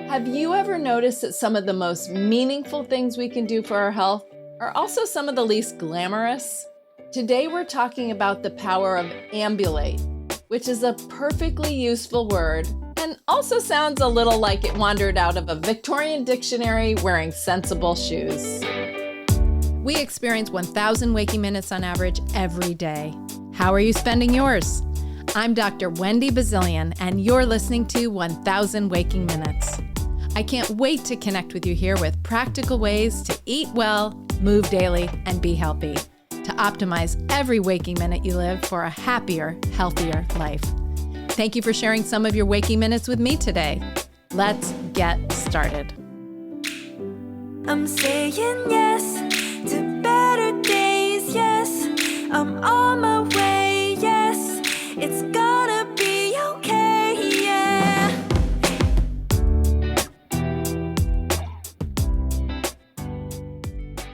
Have you ever noticed that some of the most meaningful things we can do for our health are also some of the least glamorous? Today we're talking about the power of ambulate, which is a perfectly useful word and also sounds a little like it wandered out of a Victorian dictionary wearing sensible shoes. We experience 1,000 waking minutes on average every day. How are you spending yours? I'm Dr. Wendy Bazilian, and you're listening to 1,000 Waking Minutes. I can't wait to connect with you here with practical ways to eat well, move daily, and be healthy, to optimize every waking minute you live for a happier, healthier life. Thank you for sharing some of your waking minutes with me today. Let's get started. I'm saying yes to better days, yes. I'm on my way, yes. It's gonna be okay, yeah.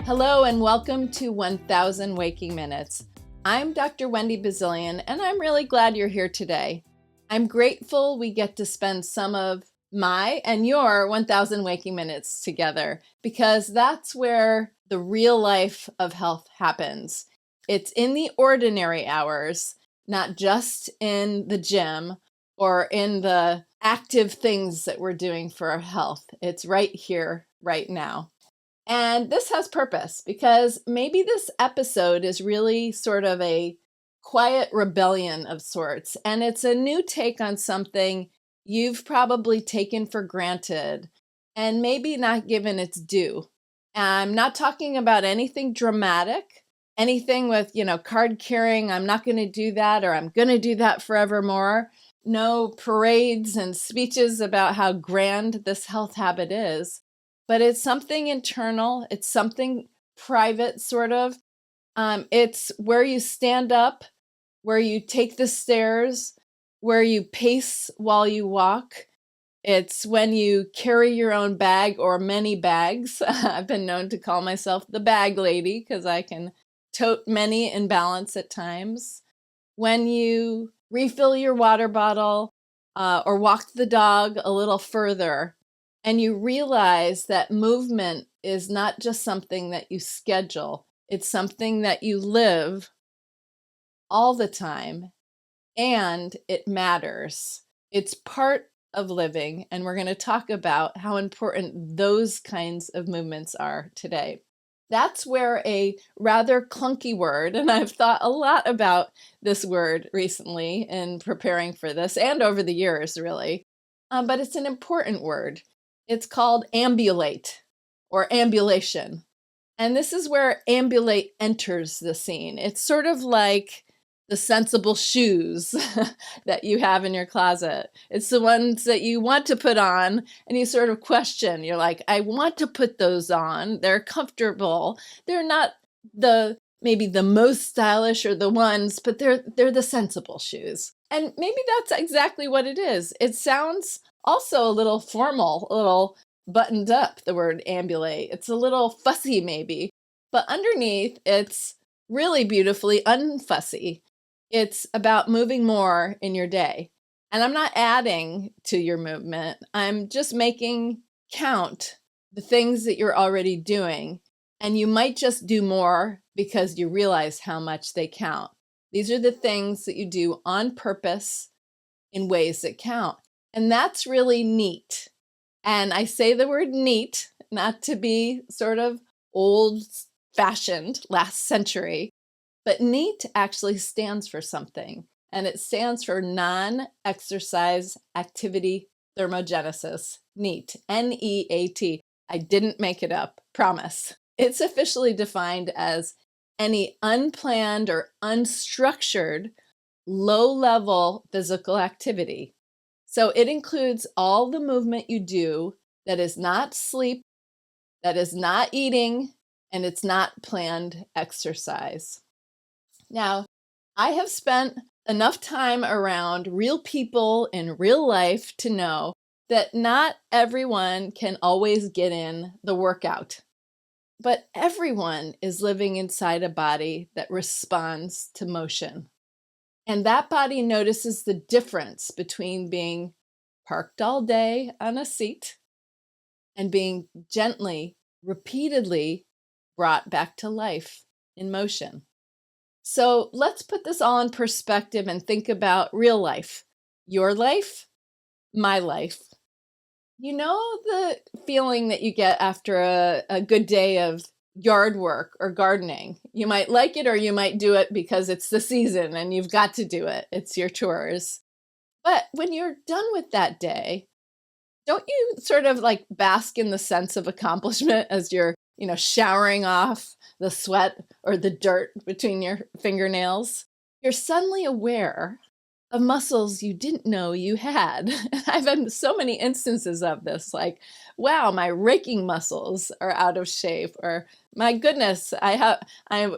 Hello and welcome to 1,000 Waking Minutes. I'm Dr. Wendy Bazilian, and I'm really glad you're here today. I'm grateful we get to spend some of my and your 1,000 Waking Minutes together, because that's where the real life of health happens. It's in the ordinary hours, not just in the gym or in the active things that we're doing for our health. It's right here, right now. And this has purpose because maybe this episode is really sort of a quiet rebellion of sorts. And it's a new take on something you've probably taken for granted and maybe not given its due. I'm not talking about anything dramatic, anything with, card carrying, I'm not going to do that, or I'm going to do that forevermore. No parades and speeches about how grand this health habit is. But it's something internal. It's something private, sort of. It's where you stand up, where you take the stairs, where you pace while you walk. It's when you carry your own bag or many bags. I've been known to call myself the bag lady because I can tote many in balance at times. When you refill your water bottle or walk the dog a little further, and you realize that movement is not just something that you schedule, it's something that you live all the time, and it matters. It's part of living, and we're going to talk about how important those kinds of movements are today. That's where a rather clunky word, and I've thought a lot about this word recently in preparing for this and over the years, really, but it's an important word. It's called ambulate or ambulation. And this is where ambulate enters the scene. It's sort of like the sensible shoes that you have in your closet. It's the ones that you want to put on and you sort of question. You're like, I want to put those on. They're comfortable. They're not maybe the most stylish or the ones, but they're the sensible shoes. And maybe that's exactly what it is. It sounds also a little formal, a little buttoned up, the word ambulate. It's a little fussy maybe, but underneath it's really beautifully unfussy. It's about moving more in your day. And I'm not adding to your movement. I'm just making count the things that you're already doing. And you might just do more because you realize how much they count. These are the things that you do on purpose in ways that count. And that's really neat. And I say the word neat, not to be sort of old-fashioned, last century, but neat actually stands for something. And it stands for Non-Exercise Activity Thermogenesis, NEAT, N-E-A-T. I didn't make it up, promise. It's officially defined as any unplanned or unstructured low-level physical activity. So it includes all the movement you do that is not sleep, that is not eating, and it's not planned exercise. Now, I have spent enough time around real people in real life to know that not everyone can always get in the workout, but everyone is living inside a body that responds to motion. And that body notices the difference between being parked all day on a seat and being gently, repeatedly brought back to life in motion. So let's put this all in perspective and think about real life. Your life, my life. You know the feeling that you get after a good day of yard work or gardening. You might like it or you might do it because it's the season and you've got to do it. It's your chores. But when you're done with that day, don't you sort of like bask in the sense of accomplishment as you're, showering off the sweat or the dirt between your fingernails? You're suddenly aware of muscles you didn't know you had. I've had so many instances of this, like, wow, my raking muscles are out of shape, or my goodness, I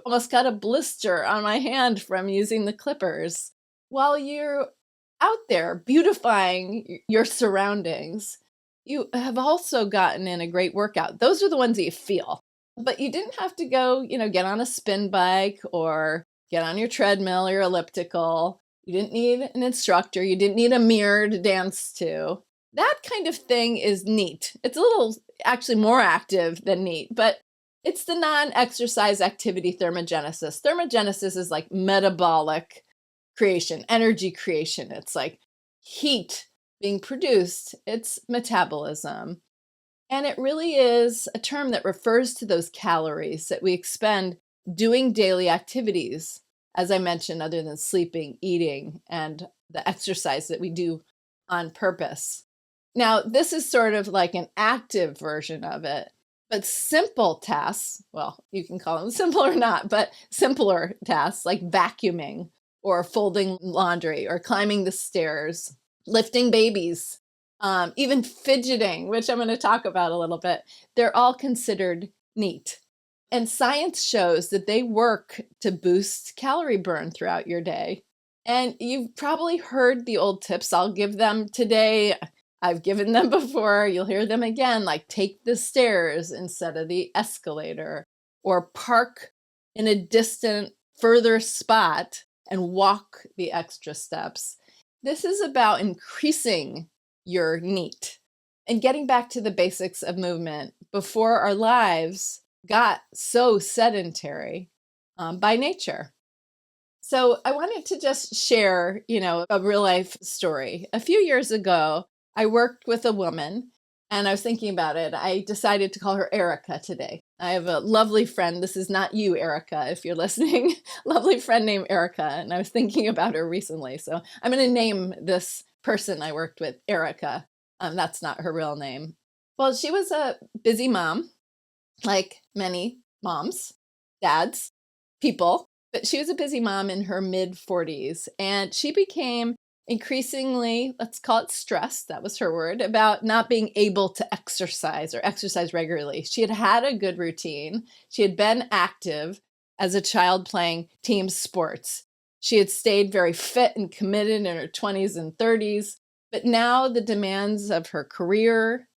almost got a blister on my hand from using the clippers. While you're out there beautifying your surroundings, you have also gotten in a great workout. Those are the ones that you feel. But you didn't have to go, get on a spin bike or get on your treadmill or your elliptical. You didn't need an instructor. You didn't need a mirror to dance to. That kind of thing is neat. It's a little actually more active than neat, but it's the non-exercise activity thermogenesis. Thermogenesis is like metabolic creation, energy creation. It's like heat being produced. It's metabolism. And it really is a term that refers to those calories that we expend doing daily activities, as I mentioned, other than sleeping, eating, and the exercise that we do on purpose. Now, this is sort of like an active version of it, but simple tasks, well, you can call them simple or not, but simpler tasks like vacuuming or folding laundry or climbing the stairs, lifting babies, even fidgeting, which I'm going to talk about a little bit, they're all considered neat. And science shows that they work to boost calorie burn throughout your day. And you've probably heard the old tips. I'll give them today. I've given them before. You'll hear them again, like take the stairs instead of the escalator, or park in a distant, further spot and walk the extra steps. This is about increasing your NEAT and getting back to the basics of movement before our lives got so sedentary by nature. So I wanted to just share, a real life story. A few years ago, I worked with a woman and I was thinking about it. I decided to call her Erica today. I have a lovely friend. This is not you, Erica, if you're listening. Lovely friend named Erica. And I was thinking about her recently. So I'm going to name this person I worked with Erica. That's not her real name. Well, she was a busy mom, like many moms, dads, people. But she was a busy mom in her mid-40s, and she became increasingly, let's call it stressed, that was her word, about not being able to exercise or exercise regularly. She had had a good routine. She had been active as a child playing team sports. She had stayed very fit and committed in her 20s and 30s, but now the demands of her career,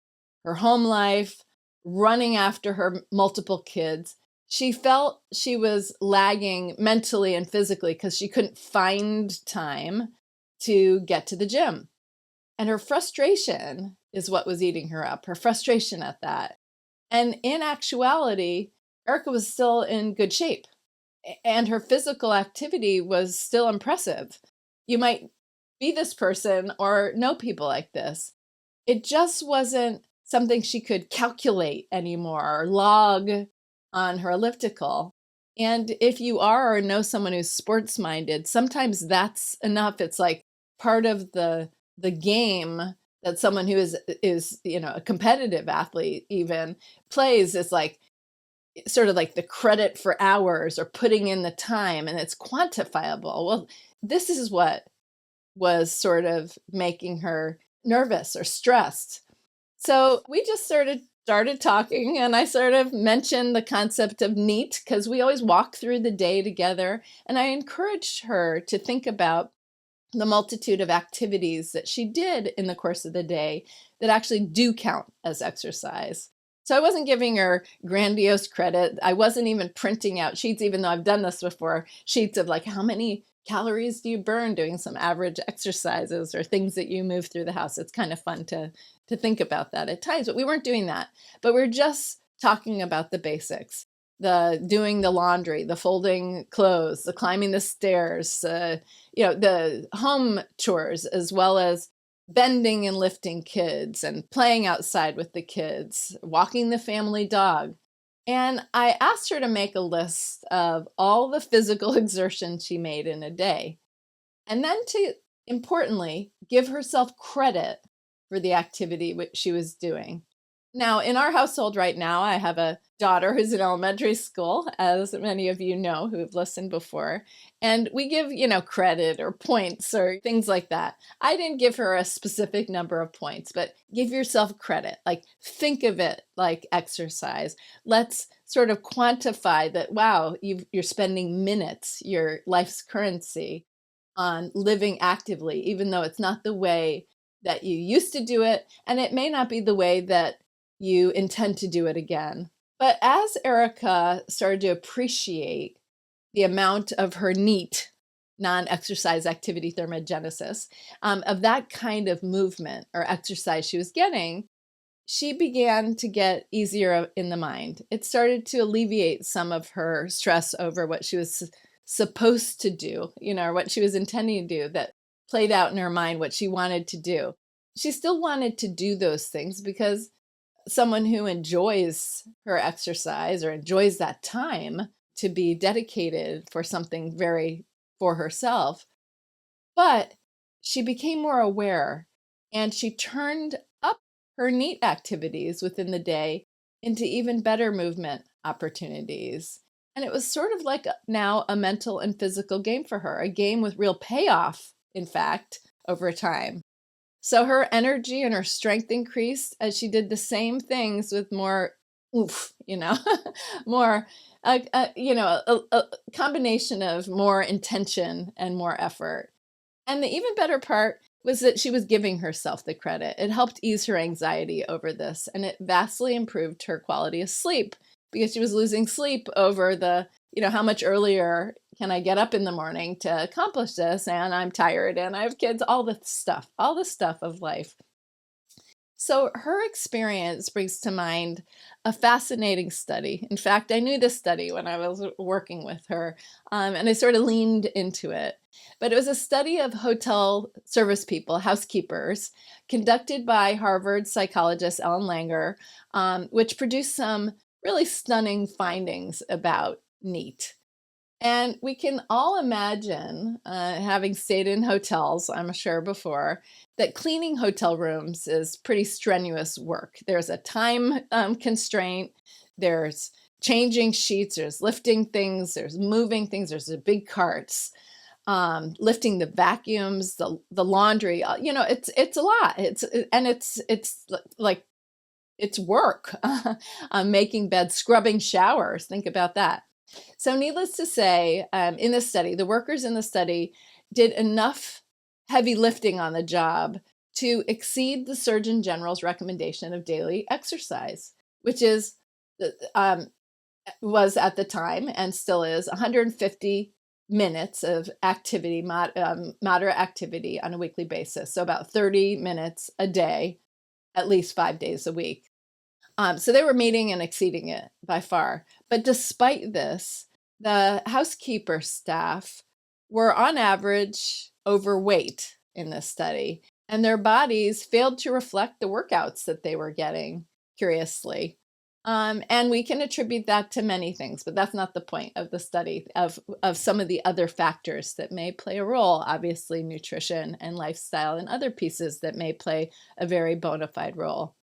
her home life, running after her multiple kids, she felt she was lagging mentally and physically because she couldn't find time to get to the gym. And her frustration is what was eating her up, her frustration at that. And in actuality, Erica was still in good shape and her physical activity was still impressive. You might be this person or know people like this. It just wasn't something she could calculate anymore or log on her elliptical. And if you are or know someone who's sports minded, sometimes that's enough. It's like part of the game that someone who is a competitive athlete even plays. Is like sort of like the credit for hours or putting in the time, and it's quantifiable. Well, this is what was sort of making her nervous or stressed. So we just started talking, and I sort of mentioned the concept of NEAT because we always walk through the day together. And I encouraged her to think about the multitude of activities that she did in the course of the day that actually do count as exercise. So I wasn't giving her grandiose credit. I wasn't even printing out sheets, even though I've done this before, sheets of like how many calories do you burn doing some average exercises or things that you move through the house? It's kind of fun to think about that at times, but we weren't doing that. But we're just talking about the basics, the doing the laundry, the folding clothes, the climbing the stairs, the home chores, as well as bending and lifting kids and playing outside with the kids, walking the family dog. And I asked her to make a list of all the physical exertion she made in a day, and then to, importantly, give herself credit for the activity which she was doing. Now, in our household right now, I have a daughter who's in elementary school, as many of you know who have listened before, and we give, credit or points or things like that. I didn't give her a specific number of points, but give yourself credit. Like, think of it like exercise. Let's sort of quantify that, wow, you're spending minutes, your life's currency, on living actively, even though it's not the way that you used to do it, and it may not be the way that you intend to do it again. But as Erica started to appreciate the amount of her NEAT, non-exercise activity thermogenesis, of that kind of movement or exercise she was getting, she began to get easier in the mind. It started to alleviate some of her stress over what she was supposed to do, or what she was intending to do that played out in her mind, what she wanted to do. She still wanted to do those things because someone who enjoys her exercise or enjoys that time to be dedicated for something for herself. But she became more aware, and she turned up her NEAT activities within the day into even better movement opportunities. And it was sort of like now a mental and physical game for her, a game with real payoff, in fact, over time. So her energy and her strength increased as she did the same things with more oomph, more, a combination of more intention and more effort. And the even better part was that she was giving herself the credit. It helped ease her anxiety over this, and it vastly improved her quality of sleep because she was losing sleep over the, how much earlier can I get up in the morning to accomplish this? And I'm tired and I have kids, all the stuff of life. So her experience brings to mind a fascinating study. In fact, I knew this study when I was working with her, and I sort of leaned into it. But it was a study of hotel service people, housekeepers, conducted by Harvard psychologist Ellen Langer, which produced some really stunning findings about NEAT. And we can all imagine, having stayed in hotels, I'm sure before, that cleaning hotel rooms is pretty strenuous work. There's a time constraint, there's changing sheets, there's lifting things, there's moving things, there's the big carts, lifting the vacuums, the laundry. It's a lot. It's like it's work. Making beds, scrubbing showers. Think about that. So needless to say, in the study, the workers in the study did enough heavy lifting on the job to exceed the Surgeon General's recommendation of daily exercise, which was at the time and still is 150 minutes of activity, moderate activity on a weekly basis. So about 30 minutes a day, at least 5 days a week. So they were meeting and exceeding it by far. But despite this, the housekeeper staff were on average overweight in this study, and their bodies failed to reflect the workouts that they were getting, curiously. And we can attribute that to many things, but that's not the point of the study, of some of the other factors that may play a role, obviously nutrition and lifestyle and other pieces that may play a very bona fide role.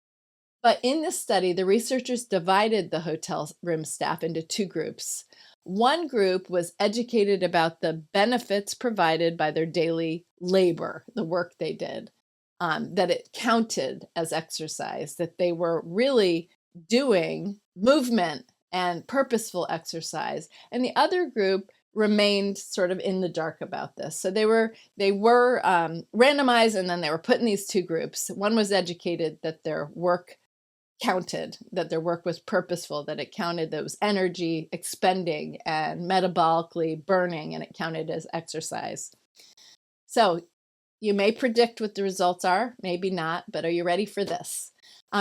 But in this study, the researchers divided the hotel room staff into two groups. One group was educated about the benefits provided by their daily labor, the work they did, that it counted as exercise, that they were really doing movement and purposeful exercise. And the other group remained sort of in the dark about this. So they were randomized, and then they were put in these two groups. One was educated that their work counted, that their work was purposeful, that it counted those energy expending and metabolically burning, and it counted as exercise. So you may predict what the results are, maybe not, but are you ready for this?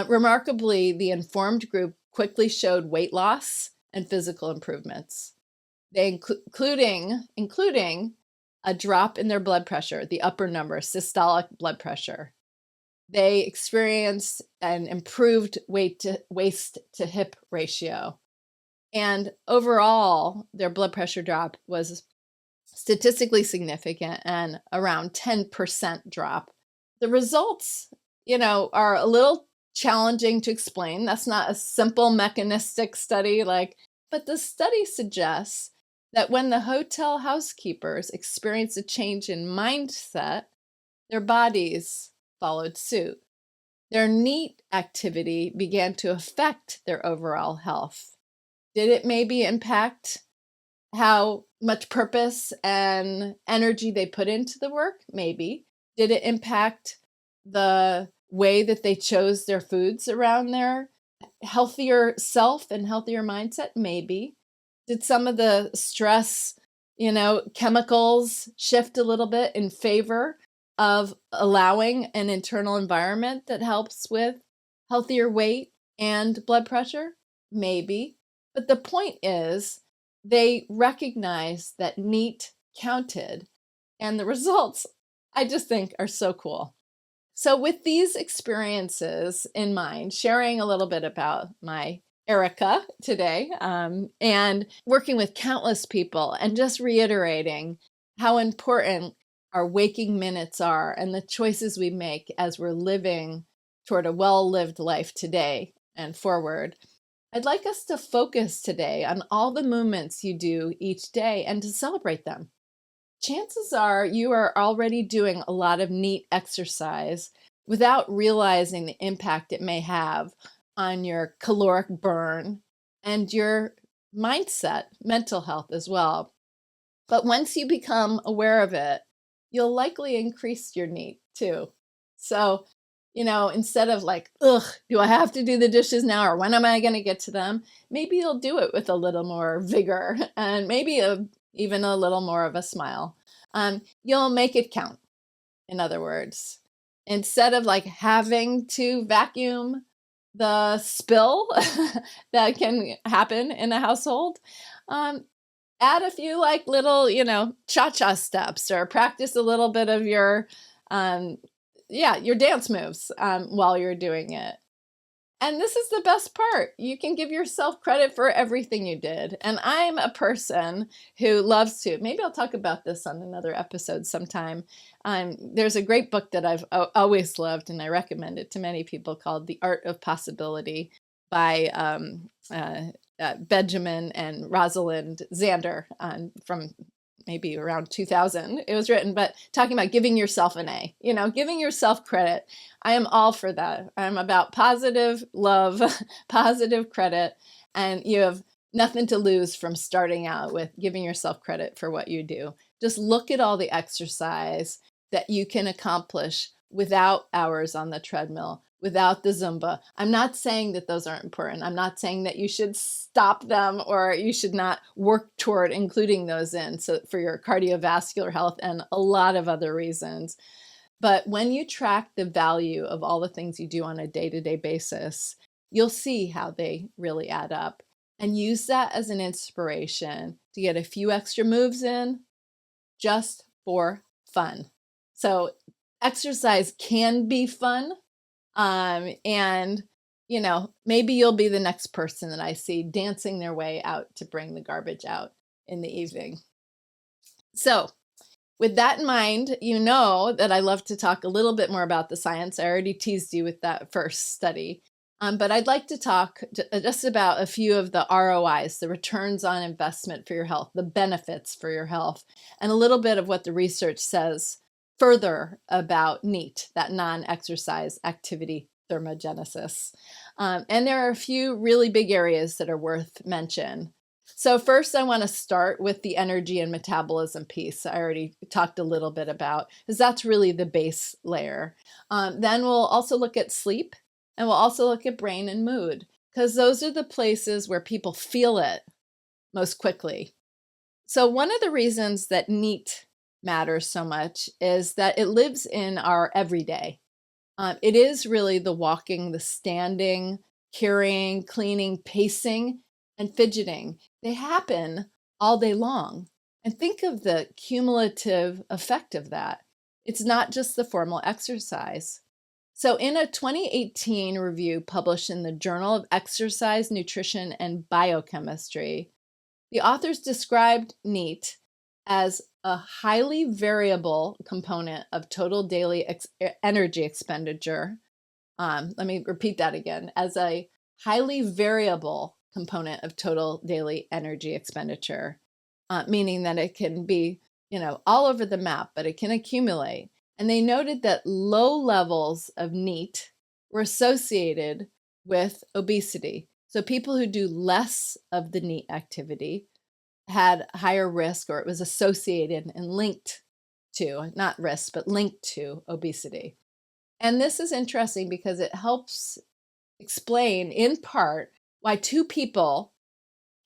Remarkably, the informed group quickly showed weight loss and physical improvements. They including a drop in their blood pressure, the upper number, systolic blood pressure. They experienced an improved waist to hip ratio. And overall, their blood pressure drop was statistically significant and around 10% drop. The results, are a little challenging to explain. That's not a simple mechanistic study, but the study suggests that when the hotel housekeepers experienced a change in mindset, their bodies followed suit. Their NEAT activity began to affect their overall health. Did it maybe impact how much purpose and energy they put into the work? Maybe. Did it impact the way that they chose their foods around their healthier self and healthier mindset? Maybe. Did some of the stress, chemicals shift a little bit in favor of allowing an internal environment that helps with healthier weight and blood pressure? Maybe. But the point is, they recognized that NEAT counted, and the results, I just think, are so cool. So with these experiences in mind, sharing a little bit about my Erica today, and working with countless people, and just reiterating how important our waking minutes are and the choices we make as we're living toward a well-lived life today and forward. I'd like us to focus today on all the movements you do each day and to celebrate them. Chances are you are already doing a lot of NEAT exercise without realizing the impact it may have on your caloric burn and your mindset, mental health as well. But once you become aware of it, you'll likely increase your NEAT too. So, instead of do I have to do the dishes now, or when am I going to get to them? Maybe you'll do it with a little more vigor and maybe even a little more of a smile. You'll make it count, in other words. Instead of having to vacuum the spill that can happen in a household, add a few little, cha-cha steps, or practice a little bit of your dance moves while you're doing it. And this is the best part. You can give yourself credit for everything you did. And I'm a person who loves to, maybe I'll talk about this on another episode sometime. There's a great book that I've always loved, and I recommend it to many people, called The Art of Possibility by Benjamin and Rosalind Zander from maybe around 2000 it was written, but talking about giving yourself an A, giving yourself credit. I am all for that. I'm about positive love, positive credit, and you have nothing to lose from starting out with giving yourself credit for what you do. Just look at all the exercise that you can accomplish without hours on the treadmill, without the Zumba. I'm not saying that those aren't important. I'm not saying that you should stop them or you should not work toward including those in for your cardiovascular health and a lot of other reasons. But when you track the value of all the things you do on a day-to-day basis, you'll see how they really add up, and use that as an inspiration to get a few extra moves in just for fun. So exercise can be fun. And maybe you'll be the next person that I see dancing their way out to bring the garbage out in the evening. So with that in mind, you know that I love to talk a little bit more about the science. I already teased you with that first study. But I'd like to talk just about a few of the ROIs, the returns on investment for your health, the benefits for your health, and a little bit of what the research says further about NEAT, that non-exercise activity thermogenesis. And there are a few really big areas that are worth mention. So first, I want to start with the energy and metabolism piece I already talked a little bit about, because that's really the base layer. Then we'll also look at sleep And we'll also look at brain and mood, because those are the places where people feel it most quickly. So one of the reasons that NEAT matters so much is that it lives in our everyday. It is really the walking, the standing, carrying, cleaning, pacing, and fidgeting. They happen all day long. And think of the cumulative effect of that. It's not just the formal exercise. So, in a 2018 review published in the Journal of Exercise, Nutrition, and Biochemistry, the authors described NEAT as a highly variable component of total daily energy expenditure. Let me repeat that again, as a highly variable component of total daily energy expenditure, meaning that it can be, all over the map, but it can accumulate. And they noted that low levels of NEAT were associated with obesity. So people who do less of the NEAT activity had higher risk, or it was associated and linked to, not risk, but linked to obesity. And this is interesting because it helps explain, in part, why two people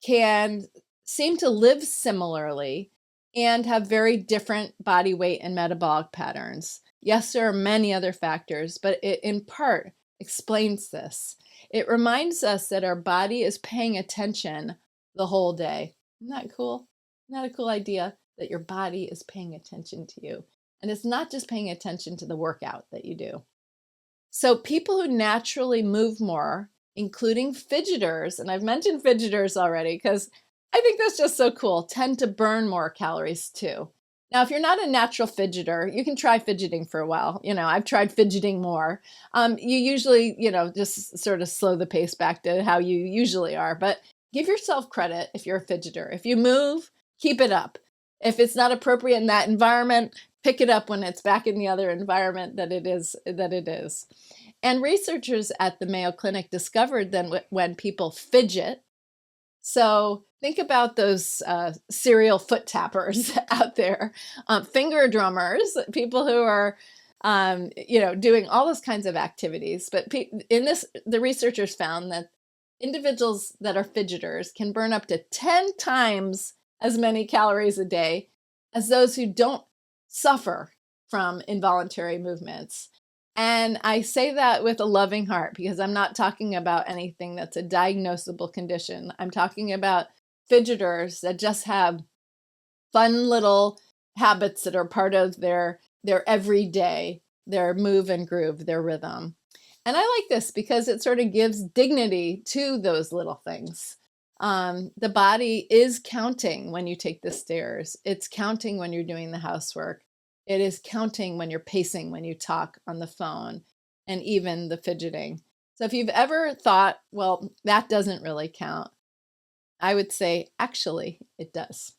can seem to live similarly and have very different body weight and metabolic patterns. Yes, there are many other factors, but it in part explains this. It reminds us that our body is paying attention the whole day. Isn't that cool? Isn't that a cool idea that your body is paying attention to you? And it's not just paying attention to the workout that you do. So people who naturally move more, including fidgeters, and I've mentioned fidgeters already because I think that's just so cool, tend to burn more calories too. Now, if you're not a natural fidgeter, you can try fidgeting for a while. I've tried fidgeting more. You usually, just sort of slow the pace back to how you usually are. But give yourself credit if you're a fidgeter. If you move, keep it up. If it's not appropriate in that environment, pick it up when it's back in the other environment that it is. And researchers at the Mayo Clinic discovered that when people fidget, so think about those serial foot tappers out there, finger drummers, people who are, doing all those kinds of activities. But the researchers found that individuals that are fidgeters can burn up to 10 times as many calories a day as those who don't suffer from involuntary movements. And I say that with a loving heart because I'm not talking about anything that's a diagnosable condition. I'm talking about fidgeters that just have fun little habits that are part of their everyday, their move and groove, their rhythm. And I like this because it sort of gives dignity to those little things. The body is counting when you take the stairs. It's counting when you're doing the housework. It is counting when you're pacing, when you talk on the phone, and even the fidgeting. So if you've ever thought, well, that doesn't really count, I would say, actually, it does.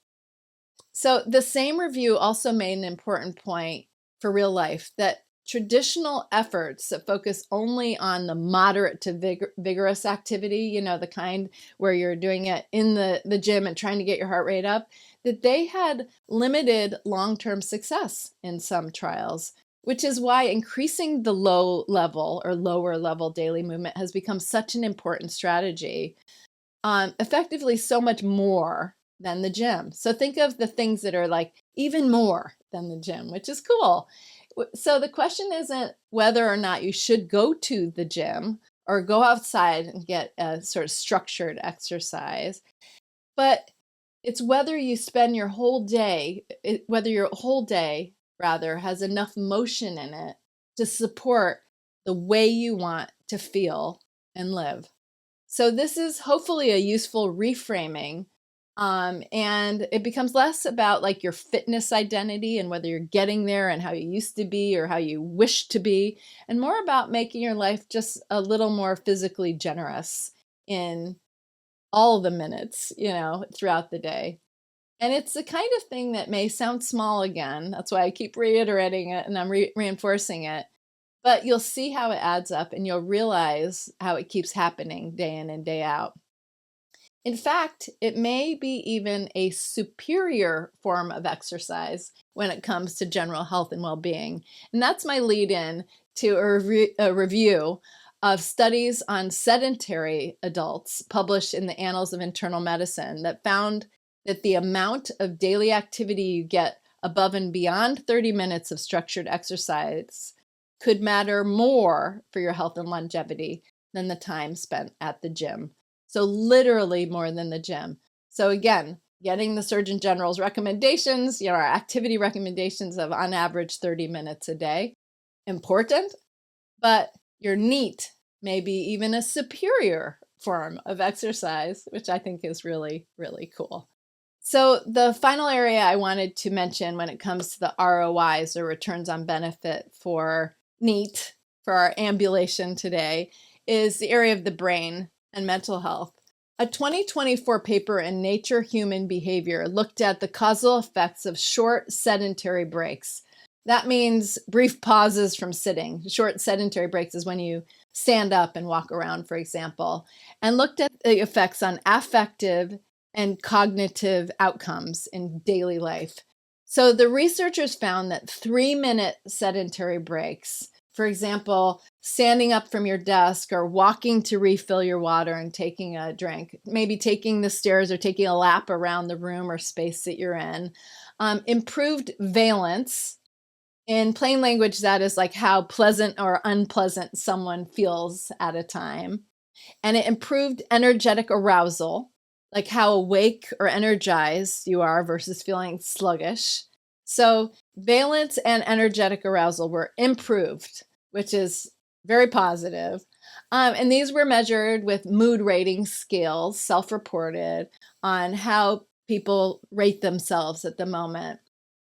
So the same review also made an important point for real life, that traditional efforts that focus only on the moderate to vigorous activity, the kind where you're doing it in the gym and trying to get your heart rate up, that they had limited long-term success in some trials, which is why increasing the low level or lower level daily movement has become such an important strategy, effectively so much more than the gym. So think of the things that are like even more than the gym, which is cool. So the question isn't whether or not you should go to the gym or go outside and get a sort of structured exercise, but it's whether you spend your whole day, whether your whole day rather has enough motion in it to support the way you want to feel and live. So this is hopefully a useful reframing. And it becomes less about like your fitness identity and whether you're getting there and how you used to be or how you wish to be, and more about making your life just a little more physically generous in all the minutes, throughout the day. And it's the kind of thing that may sound small again. That's why I keep reiterating it and I'm reinforcing it. But you'll see how it adds up and you'll realize how it keeps happening day in and day out. In fact, it may be even a superior form of exercise when it comes to general health and well-being. And that's my lead in to a review of studies on sedentary adults published in the Annals of Internal Medicine that found that the amount of daily activity you get above and beyond 30 minutes of structured exercise could matter more for your health and longevity than the time spent at the gym. So literally more than the gym. So again, getting the Surgeon General's recommendations, our activity recommendations of on average 30 minutes a day, important, but your NEAT may be even a superior form of exercise, which I think is really, really cool. So the final area I wanted to mention when it comes to the ROIs, or returns on benefit for NEAT, for our ambulation today, is the area of the brain and mental health. A 2024 paper in Nature Human Behavior looked at the causal effects of short sedentary breaks. That means brief pauses from sitting. Short sedentary breaks is when you stand up and walk around, for example, and looked at the effects on affective and cognitive outcomes in daily life. So the researchers found that 3-minute sedentary breaks, for example, standing up from your desk or walking to refill your water and taking a drink, maybe taking the stairs or taking a lap around the room or space that you're in, improved valence. In plain language, that is like how pleasant or unpleasant someone feels at a time. And it improved energetic arousal, like how awake or energized you are versus feeling sluggish. So valence and energetic arousal were improved, which is very positive. And these were measured with mood rating scales, self-reported, on how people rate themselves at the moment.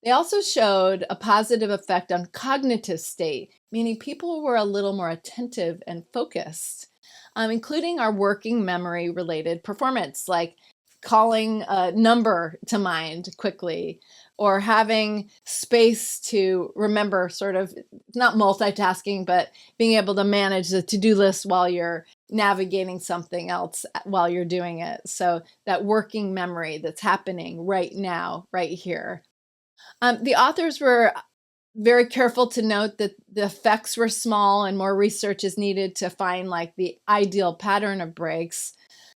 They also showed a positive effect on cognitive state, meaning people were a little more attentive and focused, including our working memory related performance, like calling a number to mind quickly or having space to remember, sort of not multitasking, but being able to manage the to-do list while you're navigating something else while you're doing it. So that working memory that's happening right now, right here. The authors were very careful to note that the effects were small and more research is needed to find like the ideal pattern of breaks,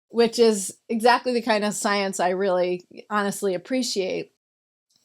which is exactly the kind of science I really honestly appreciate.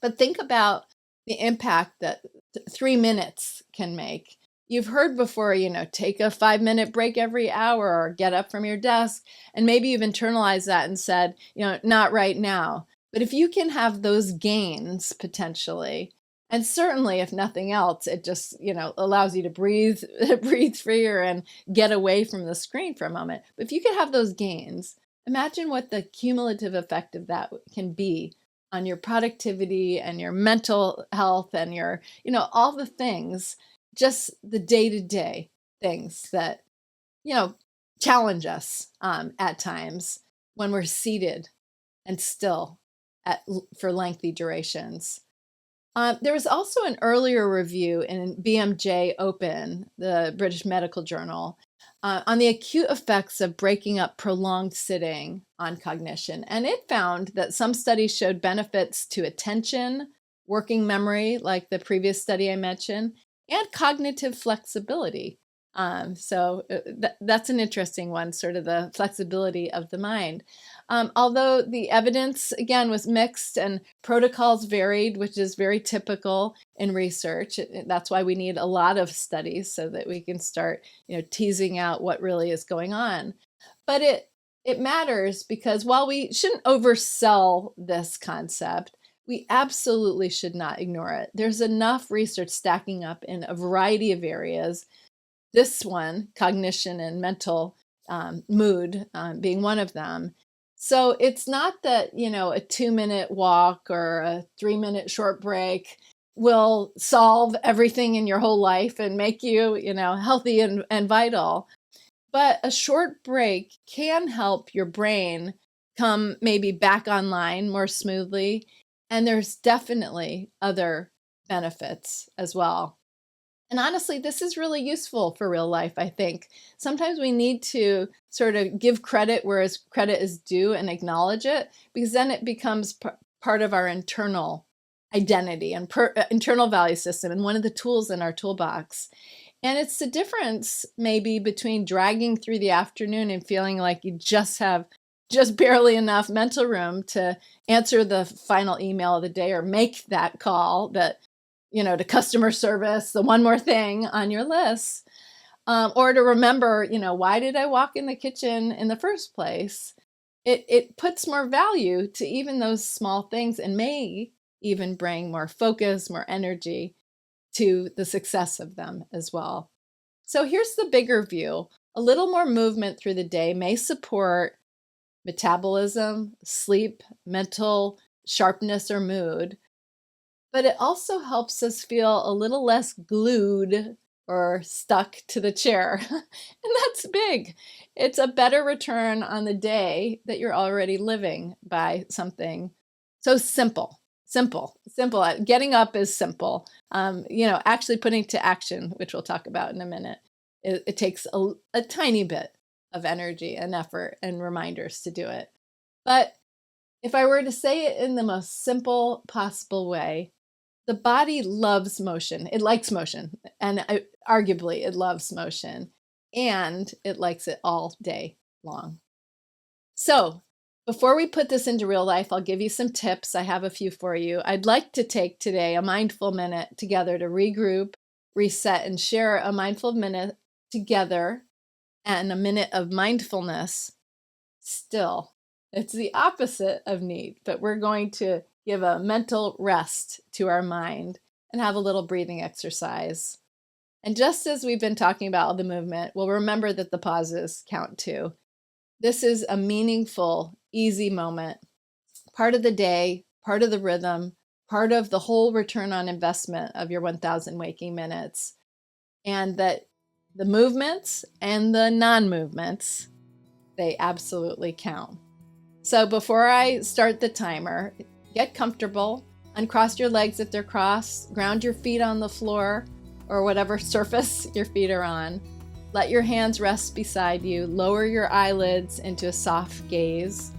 But think about the impact that 3 minutes can make. You've heard before, take a 5-minute break every hour or get up from your desk. And maybe you've internalized that and said, not right now. But if you can have those gains potentially, and certainly if nothing else, it just, allows you to breathe, breathe freer and get away from the screen for a moment. But if you can have those gains, imagine what the cumulative effect of that can be on your productivity and your mental health and your, all the things, just the day-to-day things that, challenge us at times when we're seated and still for lengthy durations. There was also an earlier review in BMJ Open, the British Medical Journal, on the acute effects of breaking up prolonged sitting on cognition. And it found that some studies showed benefits to attention, working memory, like the previous study I mentioned, and cognitive flexibility. So that's an interesting one, sort of the flexibility of the mind. Although the evidence, again, was mixed and protocols varied, which is very typical in research. That's why we need a lot of studies so that we can start, teasing out what really is going on. But it matters because while we shouldn't oversell this concept, we absolutely should not ignore it. There's enough research stacking up in a variety of areas. This one, cognition and mental mood, being one of them. So it's not that, a 2-minute walk or a 3-minute short break will solve everything in your whole life and make you, healthy and vital. But a short break can help your brain come maybe back online more smoothly. And there's definitely other benefits as well. And honestly, this is really useful for real life, I think. Sometimes we need to sort of give credit where credit is due and acknowledge it, because then it becomes part of our internal identity and internal value system and one of the tools in our toolbox. And it's the difference maybe between dragging through the afternoon and feeling like you just have just barely enough mental room to answer the final email of the day or make that call that, to customer service, the one more thing on your list, or to remember, why did I walk in the kitchen in the first place? It puts more value to even those small things and may even bring more focus, more energy to the success of them as well. So here's the bigger view. A little more movement through the day may support metabolism, sleep, mental sharpness, or mood, but it also helps us feel a little less glued or stuck to the chair. And that's big. It's a better return on the day that you're already living by something so simple. Simple. Getting up is simple. Actually putting to action, which we'll talk about in a minute, it takes a tiny bit of energy and effort and reminders to do it. But if I were to say it in the most simple possible way, the body loves motion. It likes motion, and arguably it loves motion, and it likes it all day long. So before we put this into real life, I'll give you some tips. I have a few for you. I'd like to take today a mindful minute together to regroup, reset, and share a mindful minute together and a minute of mindfulness still. It's the opposite of neat, but we're going to give a mental rest to our mind and have a little breathing exercise. And just as we've been talking about all the movement, we'll remember that the pauses count too. This is a meaningful, easy moment, part of the day, part of the rhythm, part of the whole return on investment of your 1,000 waking minutes. And that the movements and the non-movements, they absolutely count. So before I start the timer, get comfortable, uncross your legs if they're crossed, ground your feet on the floor or whatever surface your feet are on. Let your hands rest beside you. Lower your eyelids into a soft gaze.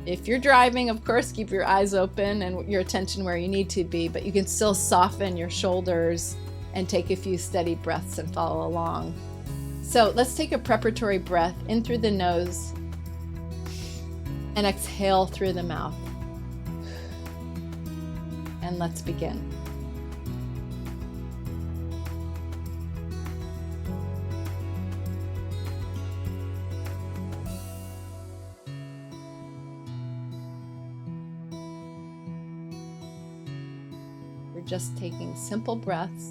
If you're driving, of course, keep your eyes open and your attention where you need to be, but you can still soften your shoulders and take a few steady breaths and follow along. So let's take a preparatory breath in through the nose and exhale through the mouth. And let's begin. We're just taking simple breaths.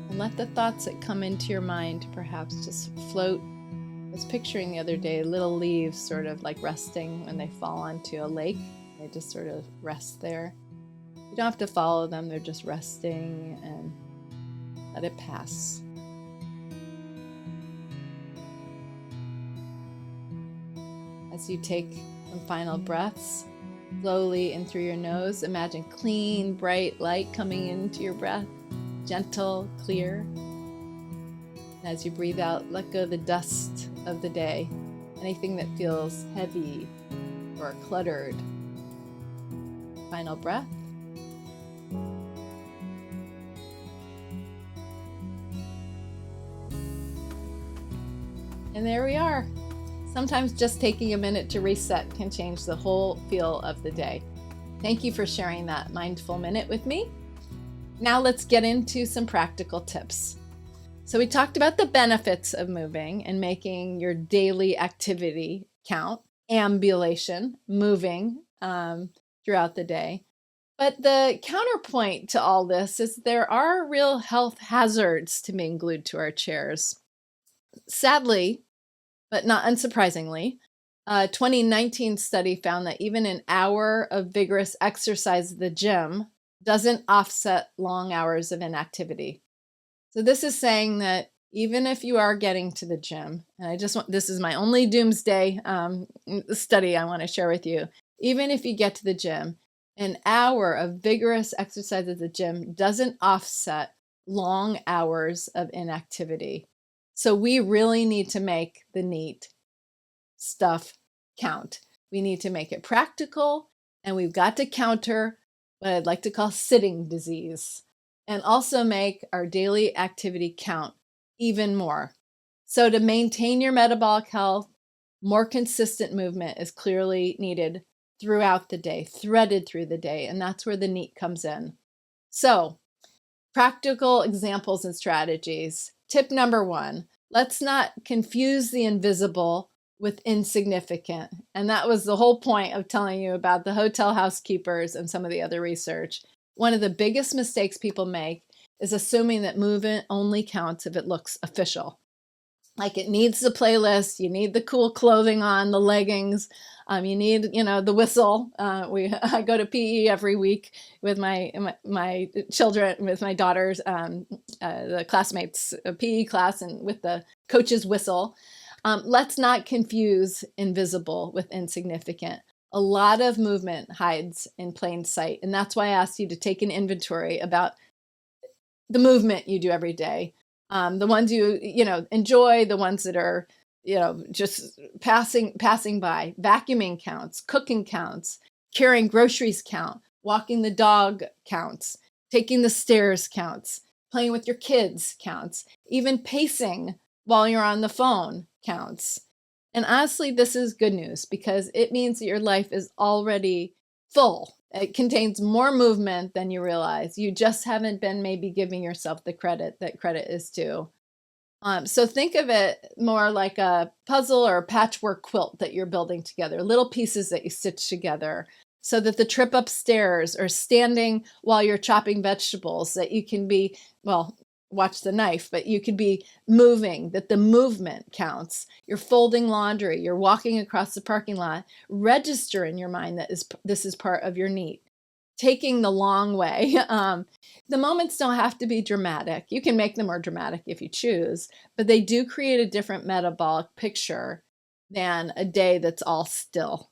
And let the thoughts that come into your mind perhaps just float. I was picturing the other day little leaves sort of like resting when they fall onto a lake. They just sort of rest there. You don't have to follow them, they're just resting, and let it pass. As you take some final breaths, slowly in through your nose, imagine clean, bright light coming into your breath, gentle, clear. As you breathe out, let go of the dust of the day, anything that feels heavy or cluttered. Final breath. And there we are. Sometimes just taking a minute to reset can change the whole feel of the day. Thank you for sharing that mindful minute with me. Now let's get into some practical tips. So we talked about the benefits of moving and making your daily activity count, ambulation, moving throughout the day. But the counterpoint to all this is there are real health hazards to being glued to our chairs. Sadly, but not unsurprisingly, a 2019 study found that even an hour of vigorous exercise at the gym doesn't offset long hours of inactivity. So this is saying that even if you are getting to the gym, and this is my only doomsday study I want to share with you, even if you get to the gym, an hour of vigorous exercise at the gym doesn't offset long hours of inactivity. So we really need to make the neat stuff count. We need to make it practical, and we've got to counter what I'd like to call sitting disease. and also make our daily activity count even more. So to maintain your metabolic health, more consistent movement is clearly needed throughout the day, threaded through the day, and that's where the NEAT comes in. So, practical examples and strategies. Tip number 1, let's not confuse the invisible with insignificant. And that was the whole point of telling you about the hotel housekeepers and some of the other research. One of the biggest mistakes people make is assuming that movement only counts if it looks official. Like it needs the playlist, you need the cool clothing on, the leggings, you need, the whistle. I go to PE every week with my children, with my daughters, the classmates, PE class, and with the coach's whistle. Let's not confuse invisible with insignificant. A lot of movement hides in plain sight, and that's why I asked you to take an inventory about the movement you do every day. The ones you enjoy, the ones that are, just passing by. Vacuuming counts, cooking counts, carrying groceries count, walking the dog counts, taking the stairs counts, playing with your kids counts, even pacing while you're on the phone counts. And honestly, this is good news because it means that your life is already full. It contains more movement than you realize. You just haven't been maybe giving yourself the credit that credit is due. So think of it more like a puzzle or a patchwork quilt that you're building together, little pieces that you stitch together so that the trip upstairs or standing while you're chopping vegetables, that you can be, watch the knife, but you could be moving, that the movement counts. You're folding laundry, you're walking across the parking lot. Register in your mind that this is part of your NEAT. Taking the long way. The moments don't have to be dramatic. You can make them more dramatic if you choose, but they do create a different metabolic picture than a day that's all still.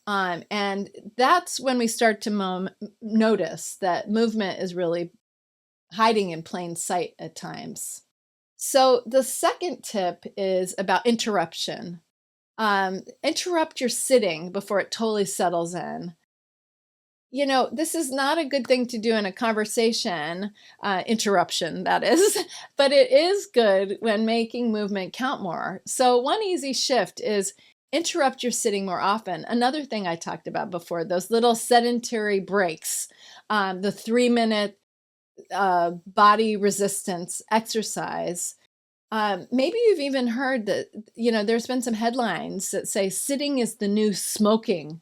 And that's when we start to notice that movement is really hiding in plain sight at times. So the second tip is about interruption. Interrupt your sitting before it totally settles in. This is not a good thing to do in a conversation, interruption, that is, but it is good when making movement count more. So one easy shift is interrupt your sitting more often. Another thing I talked about before, those little sedentary breaks, the 3-minute body resistance exercise. Maybe you've even heard that, there's been some headlines that say sitting is the new smoking.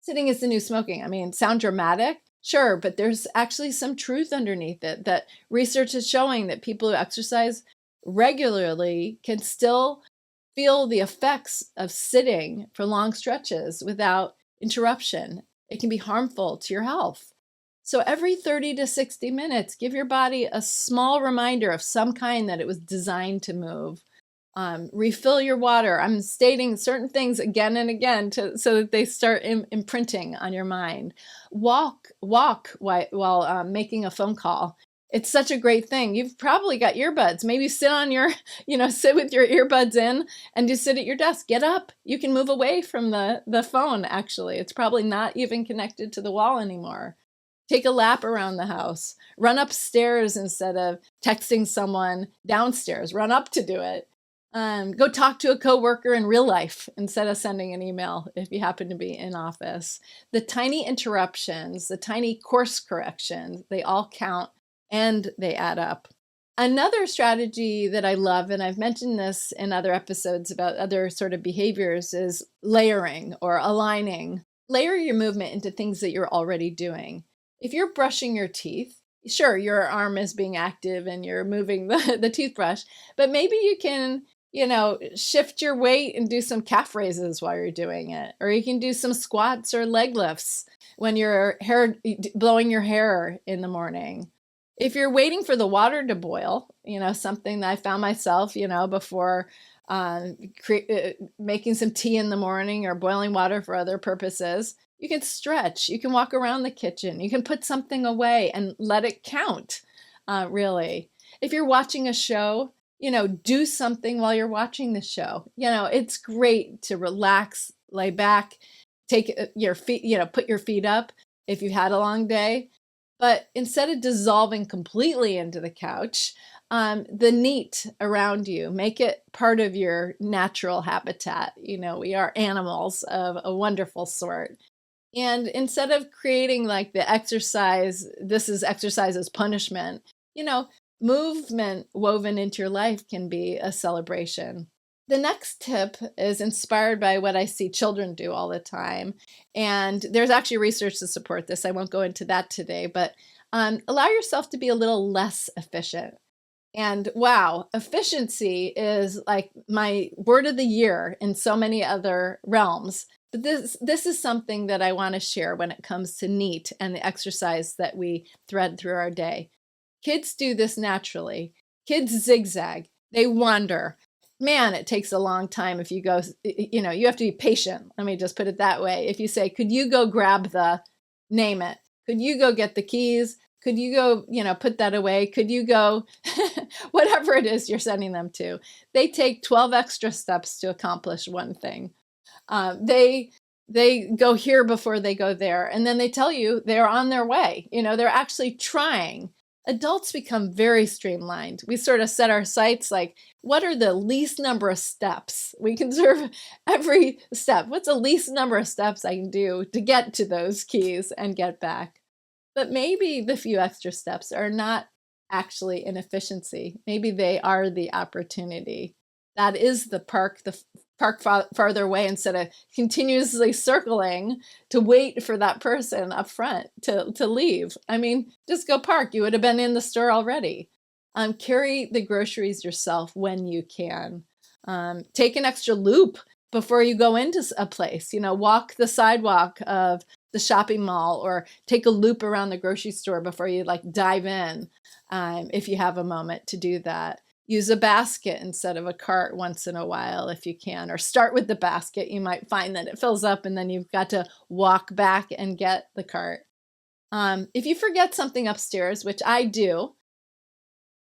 Sitting is the new smoking. I mean, sound dramatic? Sure, but there's actually some truth underneath it, that research is showing that people who exercise regularly can still feel the effects of sitting for long stretches without interruption. It can be harmful to your health. So every 30 to 60 minutes, give your body a small reminder of some kind that it was designed to move. Refill your water. I'm stating certain things again and again so that they start imprinting on your mind. Walk while making a phone call. It's such a great thing. You've probably got earbuds. Maybe sit with your earbuds in and just sit at your desk. Get up. You can move away from the phone, actually. It's probably not even connected to the wall anymore. Take a lap around the house. Run upstairs instead of texting someone downstairs. Run up to do it. Go talk to a coworker in real life instead of sending an email if you happen to be in office. The tiny interruptions, the tiny course corrections, they all count and they add up. Another strategy that I love, and I've mentioned this in other episodes about other sort of behaviors, is layering or aligning. Layer your movement into things that you're already doing. If you're brushing your teeth, sure, your arm is being active and you're moving the toothbrush, but maybe you can, shift your weight and do some calf raises while you're doing it. Or you can do some squats or leg lifts when you're blowing your hair in the morning. If you're waiting for the water to boil, something that I found myself, before making some tea in the morning or boiling water for other purposes, you can stretch, you can walk around the kitchen, you can put something away and let it count, really. If you're watching a show, do something while you're watching the show. It's great to relax, lay back, take your feet, put your feet up if you've had a long day. But instead of dissolving completely into the couch, the neat around you, make it part of your natural habitat. We are animals of a wonderful sort. And instead of creating like the exercise, this is exercise as punishment, you know, movement woven into your life can be a celebration. The next tip is inspired by what I see children do all the time. And there's actually research to support this. I won't go into that today, but allow yourself to be a little less efficient. And wow, efficiency is like my word of the year in so many other realms. But this is something that I want to share when it comes to NEAT and the exercise that we thread through our day. Kids do this naturally. Kids zigzag, they wander. Man, it takes a long time if you go, you have to be patient. Let me just put it that way. If you say, could you go grab name it? Could you go get the keys? Could you go, put that away? Could you go, whatever it is you're sending them to? They take 12 extra steps to accomplish one thing. They go here before they go there. And then they tell you they're on their way. They're actually trying. Adults become very streamlined. We sort of set our sights like, what are the least number of steps? We can serve every step. What's the least number of steps I can do to get to those keys and get back? But maybe the few extra steps are not actually inefficiency. Maybe they are the opportunity. That is the park farther away instead of continuously circling to wait for that person up front to leave. I mean, just go park. You would have been in the store already. Carry the groceries yourself when you can. Take an extra loop before you go into a place. Walk the sidewalk of the shopping mall or take a loop around the grocery store before you dive in, if you have a moment to do that. Use a basket instead of a cart once in a while if you can, or start with the basket. You might find that it fills up and then you've got to walk back and get the cart. If you forget something upstairs, which I do,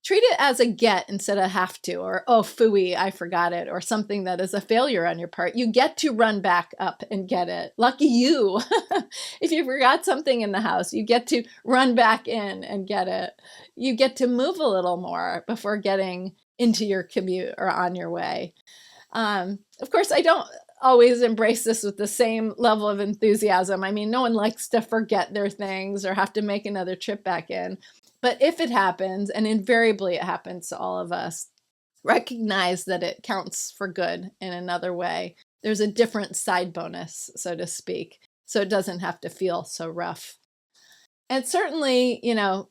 treat it as a get instead of have to, or, oh, phooey, I forgot it, or something that is a failure on your part. You get to run back up and get it. Lucky you. If you forgot something in the house, you get to run back in and get it. You get to move a little more before getting into your commute or on your way. Of course, I don't always embrace this with the same level of enthusiasm. I mean, no one likes to forget their things or have to make another trip back in. But if it happens, and invariably it happens to all of us, recognize that it counts for good in another way. There's a different side bonus, so to speak, so it doesn't have to feel so rough. And certainly,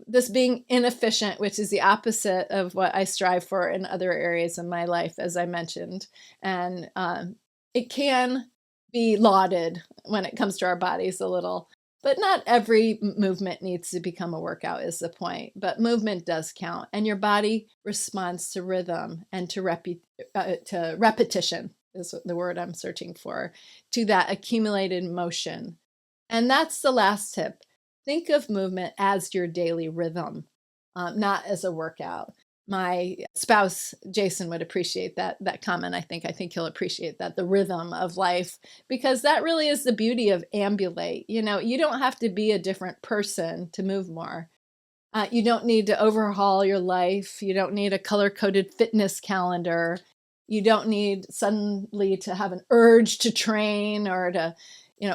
this being inefficient, which is the opposite of what I strive for in other areas in my life, as I mentioned. And it can be lauded when it comes to our bodies a little. But not every movement needs to become a workout is the point. But movement does count. And your body responds to rhythm and to repetition is the word I'm searching for, to that accumulated motion. And that's the last tip. Think of movement as your daily rhythm, not as a workout. My spouse, Jason, would appreciate that comment. I think he'll appreciate that, the rhythm of life, because that really is the beauty of ambulate. You don't have to be a different person to move more. You don't need to overhaul your life. You don't need a color-coded fitness calendar. You don't need suddenly to have an urge to train or to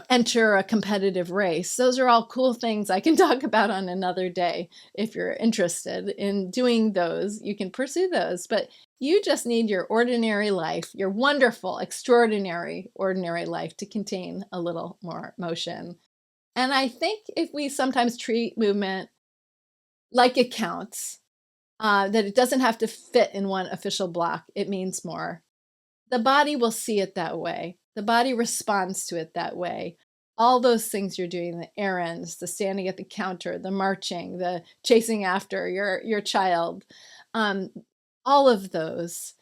enter a competitive race. Those are all cool things I can talk about on another day. If you're interested in doing those, you can pursue those. But you just need your ordinary life, your wonderful, extraordinary, ordinary life to contain a little more motion. And I think if we sometimes treat movement like it counts, that it doesn't have to fit in one official block, it means more. The body will see it that way. The body responds to it that way. All those things you're doing, the errands, the standing at the counter, the marching, the chasing after your child, all of those,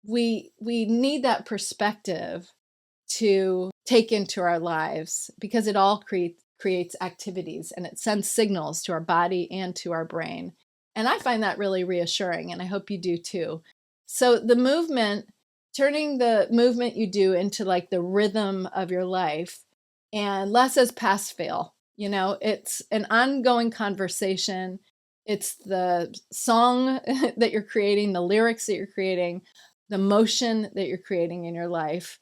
we need that perspective to take into our lives, because it all creates activities and it sends signals to our body and to our brain. And I find that really reassuring, and I hope you do too. So the movement, turning the movement you do into the rhythm of your life, and less as pass fail. It's an ongoing conversation. It's the song that you're creating, the lyrics that you're creating, the motion that you're creating in your life.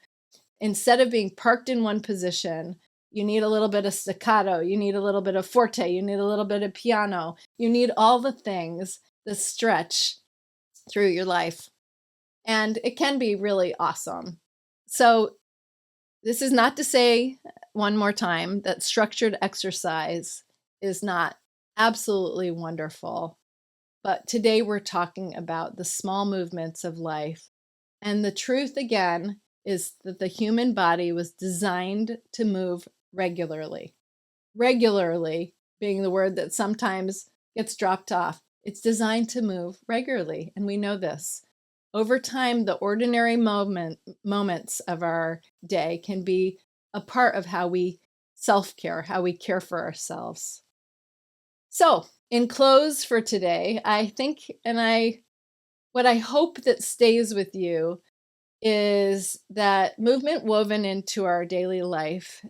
Instead of being parked in one position, you need a little bit of staccato, you need a little bit of forte, you need a little bit of piano, you need all the things that stretch through your life. And it can be really awesome. So this is not to say, one more time, that structured exercise is not absolutely wonderful. But today we're talking about the small movements of life. And the truth, again, is that the human body was designed to move regularly. Regularly being the word that sometimes gets dropped off. It's designed to move regularly, and we know this. Over time, the ordinary moments of our day can be a part of how we self-care, how we care for ourselves. So, in close for today, I think, what I hope that stays with you is that movement woven into our daily life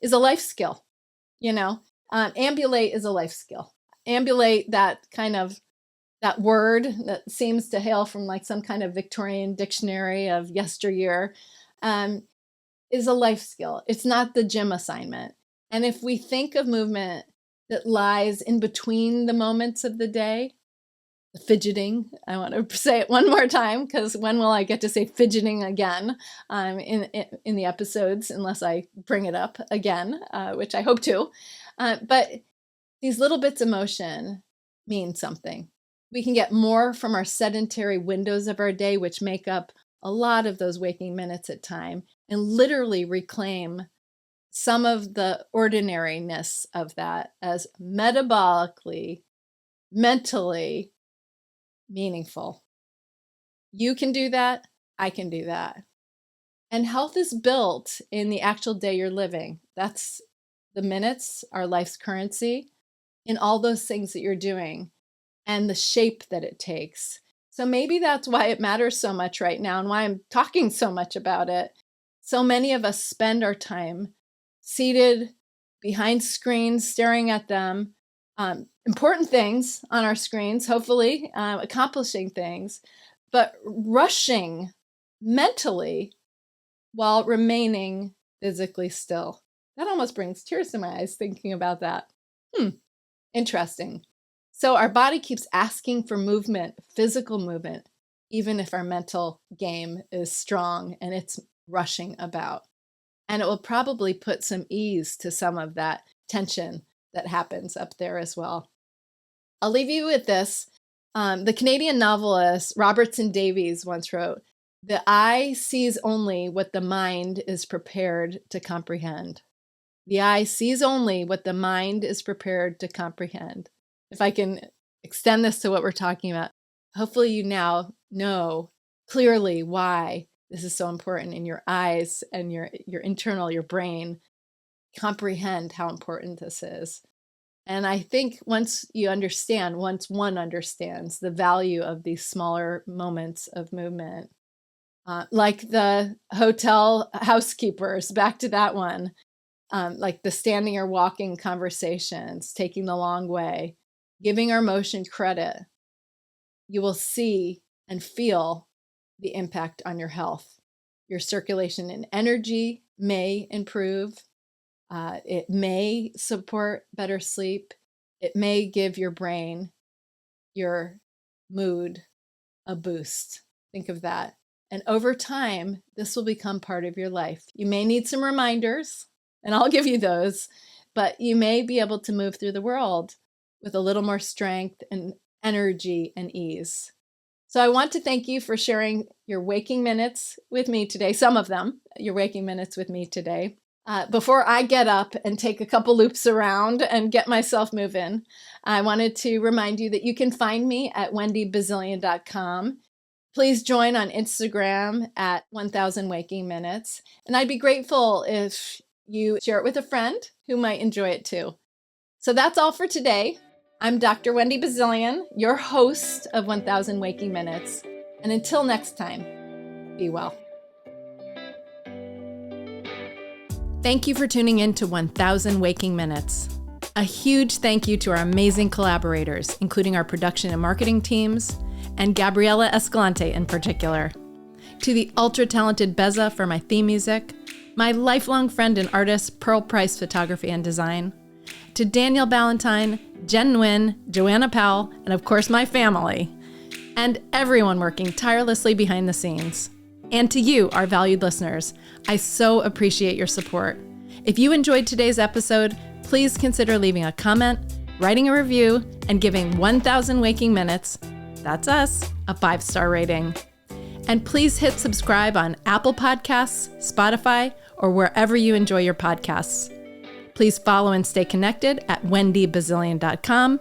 is a life skill. Ambulate is a life skill. Ambulate, that word that seems to hail from like some kind of Victorian dictionary of yesteryear, is a life skill. It's not the gym assignment. And if we think of movement that lies in between the moments of the day, the fidgeting, I want to say it one more time, because when will I get to say fidgeting again in the episodes, unless I bring it up again, which I hope to. But these little bits of motion mean something. We can get more from our sedentary windows of our day, which make up a lot of those waking minutes at time, and literally reclaim some of the ordinariness of that as metabolically, mentally meaningful. You can do that. I can do that. And health is built in the actual day you're living. That's the minutes, our life's currency, in all those things that you're doing and the shape that it takes. So maybe that's why it matters so much right now and why I'm talking so much about it. So many of us spend our time seated behind screens, staring at them, important things on our screens, hopefully accomplishing things, but rushing mentally while remaining physically still. That almost brings tears to my eyes thinking about that. Interesting. So our body keeps asking for movement, physical movement, even if our mental game is strong and it's rushing about. And it will probably put some ease to some of that tension that happens up there as well. I'll leave you with this. The Canadian novelist Robertson Davies once wrote, "The eye sees only what the mind is prepared to comprehend." The eye sees only what the mind is prepared to comprehend. If I can extend this to what we're talking about, hopefully you now know clearly why this is so important in your eyes and your your brain comprehend how important this is. And I think once one understands the value of these smaller moments of movement, like the hotel housekeepers, back to that one, like the standing or walking conversations, taking the long way, giving our motion credit, you will see and feel the impact on your health. Your circulation and energy may improve. It may support better sleep. It may give your brain, your mood, a boost. Think of that. And over time, this will become part of your life. You may need some reminders, and I'll give you those, but you may be able to move through the world with a little more strength and energy and ease. So I want to thank you for sharing your waking minutes with me today, some of them, your waking minutes with me today. Before I get up and take a couple loops around and get myself moving, I wanted to remind you that you can find me at wendybazilian.com. Please join on Instagram at 1000 Waking Minutes. And I'd be grateful if you share it with a friend who might enjoy it too. So that's all for today. I'm Dr. Wendy Bazilian, your host of 1000 Waking Minutes. And until next time, be well. Thank you for tuning in to 1000 Waking Minutes. A huge thank you to our amazing collaborators, including our production and marketing teams, and Gabriela Escalante in particular. To the ultra-talented Beza for my theme music, my lifelong friend and artist, Pearl Price Photography and Design, to Daniel Ballantyne, Jen Nguyen, Joanna Powell, and of course my family, and everyone working tirelessly behind the scenes. And to you, our valued listeners, I so appreciate your support. If you enjoyed today's episode, please consider leaving a comment, writing a review, and giving 1000 Waking Minutes, that's us, a 5-star rating. And please hit subscribe on Apple Podcasts, Spotify, or wherever you enjoy your podcasts. Please follow and stay connected at wendybazilian.com.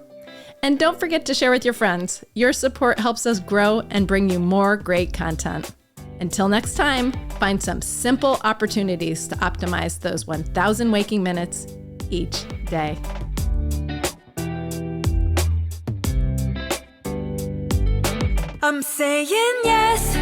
And don't forget to share with your friends. Your support helps us grow and bring you more great content. Until next time, find some simple opportunities to optimize those 1000 waking minutes each day. I'm saying yes